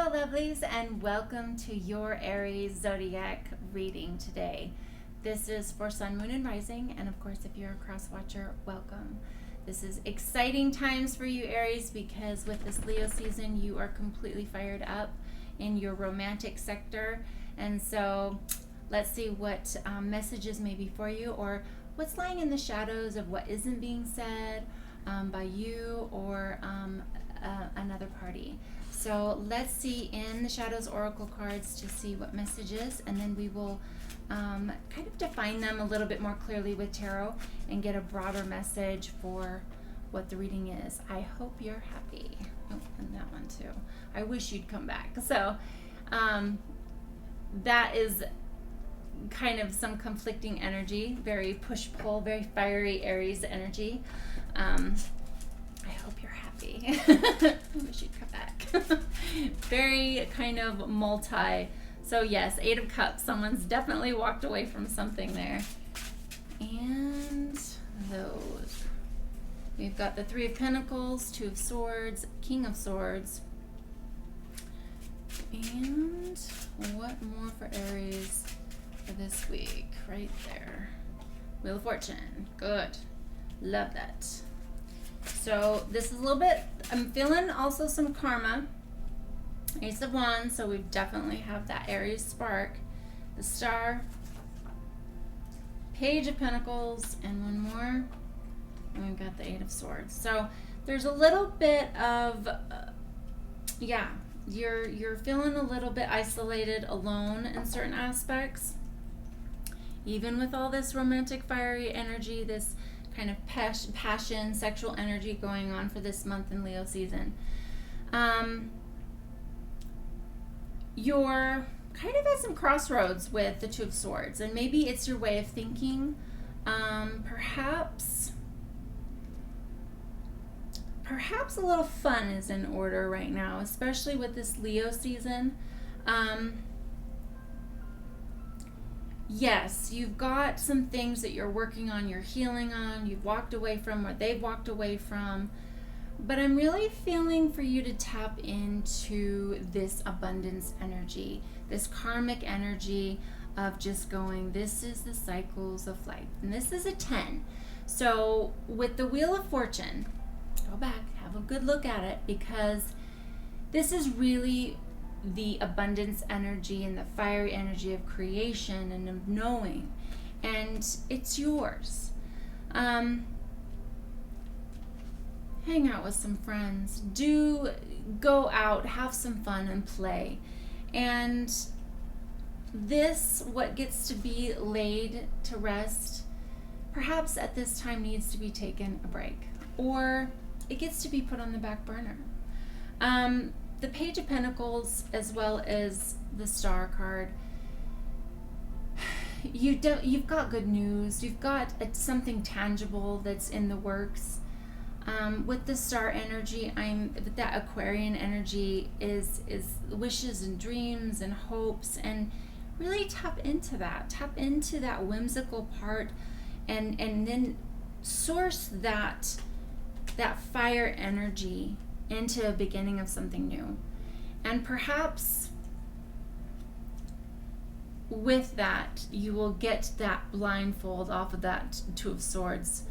Hello, lovelies, and welcome to your Aries zodiac reading today. This is for Sun, Moon, and Rising, and of course, if you're a cross watcher, welcome. This is exciting times for you, Aries, because with this Leo season, you are completely fired up in your romantic sector, and so let's see what messages may be for you, or what's lying in the shadows of what isn't being said by you or another party. So let's see in the Shadows Oracle cards to see what messages, and then we will kind of define them a little bit more clearly with tarot and get a broader message for what the reading is. I hope you're happy. Oh, and that one too. I wish you'd come back. So that is kind of some conflicting energy, very push-pull, very fiery Aries energy. I hope you're happy. I wish you'd come back. Very kind of multi. So yes, 8 of Cups. Someone's definitely walked away from something there. And those. We've got the 3 of Pentacles, 2 of Swords, King of Swords. And what more for Aries for this week? Right there. Wheel of Fortune. Good. Love that. So this is a little bit, I'm feeling also some karma. Ace of Wands, so we definitely have that Aries spark. The Star, Page of Pentacles, and one more. And we've got the 8 of Swords. So there's a little bit of, you're feeling a little bit isolated, alone in certain aspects. Even with all this romantic, fiery energy, this kind of passion, sexual energy going on for this month in Leo season. You're kind of at some crossroads with the 2 of Swords, and maybe it's your way of thinking. Perhaps a little fun is in order right now, especially with this Leo season. Yes, you've got some things that you're working on, you're healing on, you've walked away from, or they've walked away from. But I'm really feeling for you to tap into this abundance energy, this karmic energy of just going, this is the cycles of life. And this is a 10. So with the Wheel of Fortune, go back, have a good look at it, because this is really the abundance energy and the fiery energy of creation and of knowing, and it's yours. Hang out with some friends, do go out, have some fun and play, and this, what gets to be laid to rest, perhaps at this time needs to be taken a break, or it gets to be put on the back burner. The Page of Pentacles, as well as the Star card, you've got good news. You've got something tangible that's in the works. With the Star energy, that Aquarian energy is wishes and dreams and hopes, and really tap into that whimsical part, and then source that fire energy into a beginning of something new. And perhaps with that, you will get that blindfold off of that 2 of Swords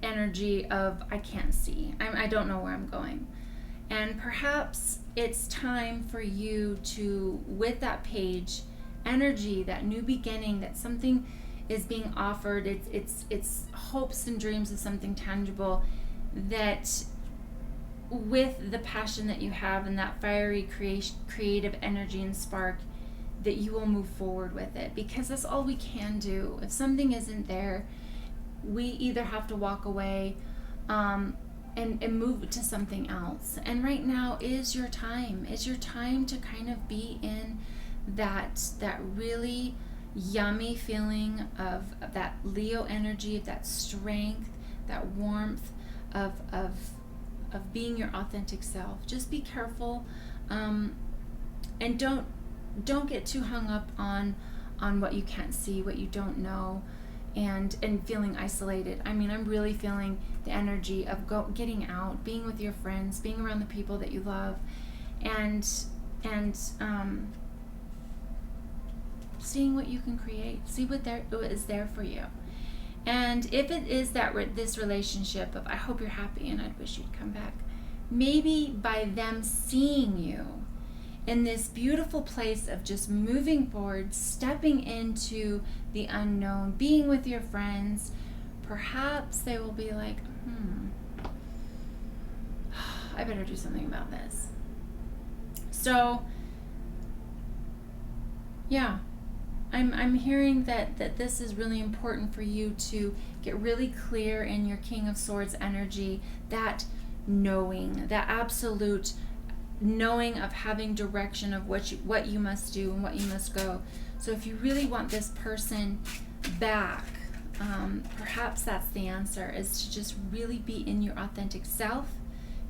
energy of, I can't see, I don't know where I'm going. And perhaps it's time for you to, with that Page energy, that new beginning, that something is being offered, it's hopes and dreams of something tangible, that with the passion that you have and that fiery creative energy and spark, that you will move forward with it, because that's all we can do. If something isn't there, we either have to walk away and move to something else. And right now is your time. It's your time to kind of be in that really yummy feeling of that Leo energy, of that strength, that warmth of being your authentic self. Just be careful, and don't get too hung up on what you can't see, what you don't know, and feeling isolated. I mean, I'm really feeling the energy of getting out, being with your friends, being around the people that you love, and and seeing what you can create. See what is there for you. And if it is that this relationship of, I hope you're happy and I'd wish you'd come back, maybe by them seeing you in this beautiful place of just moving forward, stepping into the unknown, being with your friends, perhaps they will be like, I better do something about this. So, yeah, I'm hearing that this is really important for you to get really clear in your King of Swords energy, that knowing, that absolute knowing of having direction of what you must do and what you must go. So if you really want this person back, perhaps that's the answer, is to just really be in your authentic self,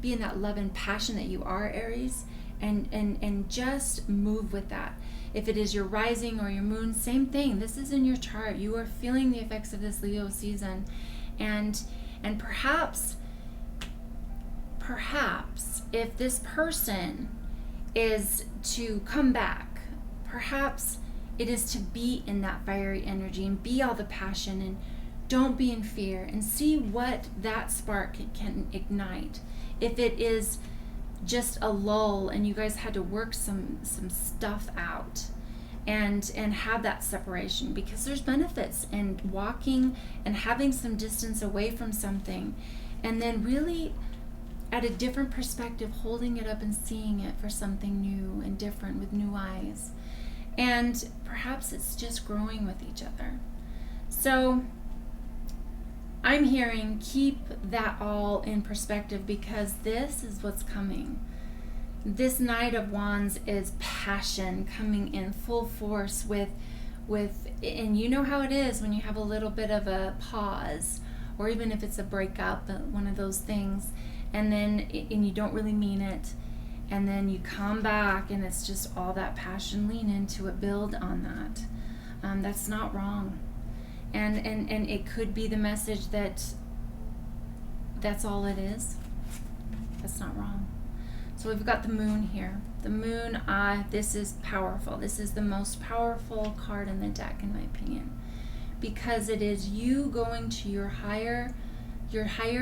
be in that love and passion that you are, Aries, and just move with that. If it is your rising or your moon, same thing. This is in your chart. You are feeling the effects of this Leo season, and perhaps if this person is to come back, perhaps it is to be in that fiery energy and be all the passion, and don't be in fear, and see what that spark can ignite. If it is just a lull and you guys had to work some stuff out and have that separation, because there's benefits in walking and having some distance away from something, and then really at a different perspective holding it up and seeing it for something new and different with new eyes. And perhaps it's just growing with each other. So I'm hearing keep that all in perspective, because this is what's coming. This Knight of Wands is passion coming in full force with, and you know how it is when you have a little bit of a pause, or even if it's a breakup, one of those things, and you don't really mean it, and then you come back and it's just all that passion. Lean into it, build on that. That's not wrong. And it could be the message that that's all it is. That's not wrong. So we've got the moon here. The moon, this is powerful. This is the most powerful card in the deck, in my opinion, because it is you going to your higher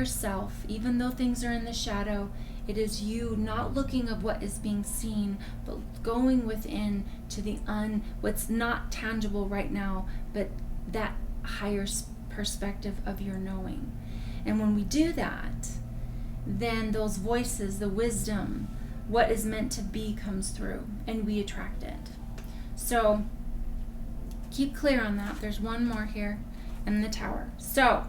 self. Even though things are in the shadow, it is you not looking of what is being seen, but going within to the what's not tangible right now, but that higher perspective of your knowing. And when we do that, then those voices, the wisdom, what is meant to be comes through, and we attract it. So keep clear on that. There's one more here, and the Tower. So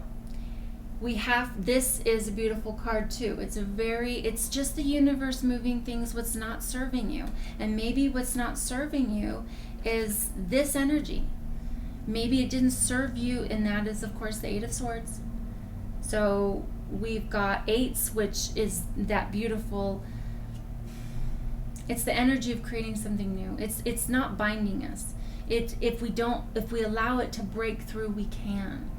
this is a beautiful card too. It's just the universe moving things, what's not serving you. And maybe what's not serving you is this energy. Maybe it didn't serve you, and that is, of course, the Eight of Swords. So we've got eights, which is that beautiful, it's the energy of creating something new. It's not binding us. If we allow it to break through, we can.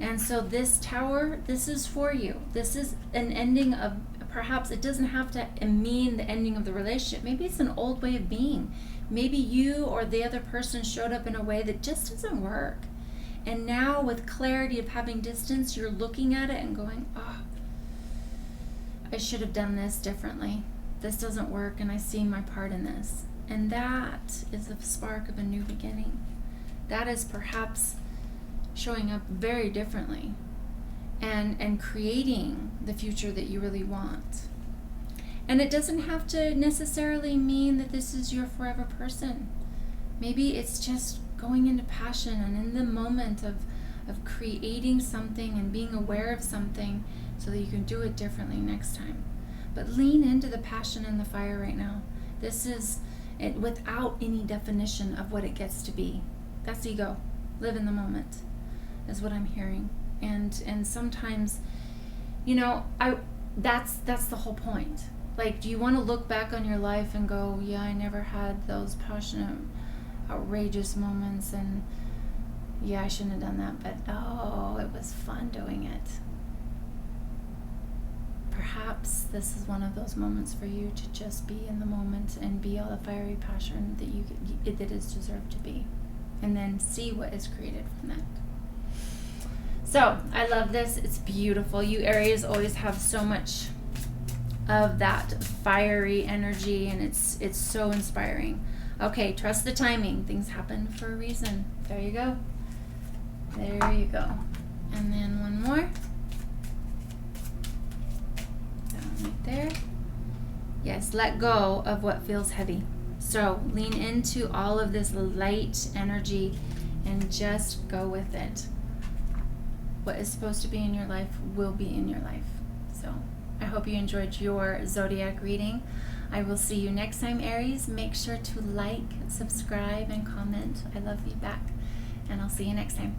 And so this Tower, this is for you. This is an ending of, perhaps it doesn't have to mean the ending of the relationship. Maybe it's an old way of being. Maybe you or the other person showed up in a way that just doesn't work. And now with clarity of having distance, you're looking at it and going, oh, I should have done this differently. This doesn't work, and I see my part in this. And that is the spark of a new beginning. That is perhaps showing up very differently and creating the future that you really want. And it doesn't have to necessarily mean that this is your forever person. Maybe it's just going into passion and in the moment of creating something and being aware of something so that you can do it differently next time. But lean into the passion and the fire right now. This is it without any definition of what it gets to be. That's ego. Live in the moment is what I'm hearing. And sometimes, that's the whole point. Like, do you want to look back on your life and go, yeah, I never had those passionate, outrageous moments, and yeah, I shouldn't have done that, but oh, it was fun doing it. perhaps this is one of those moments for you to just be in the moment and be all the fiery passion that is deserved to be, and then see what is created from that. So I love this. It's beautiful. You Aries always have so much of that fiery energy, and it's so inspiring. Okay, trust the timing. Things happen for a reason. There you go. There you go. And then one more. Right there. Yes, let go of what feels heavy. So lean into all of this light energy and just go with it. What is supposed to be in your life will be in your life. So I hope you enjoyed your zodiac reading. I will see you next time, Aries. Make sure to like, subscribe, and comment. I love feedback. And I'll see you next time.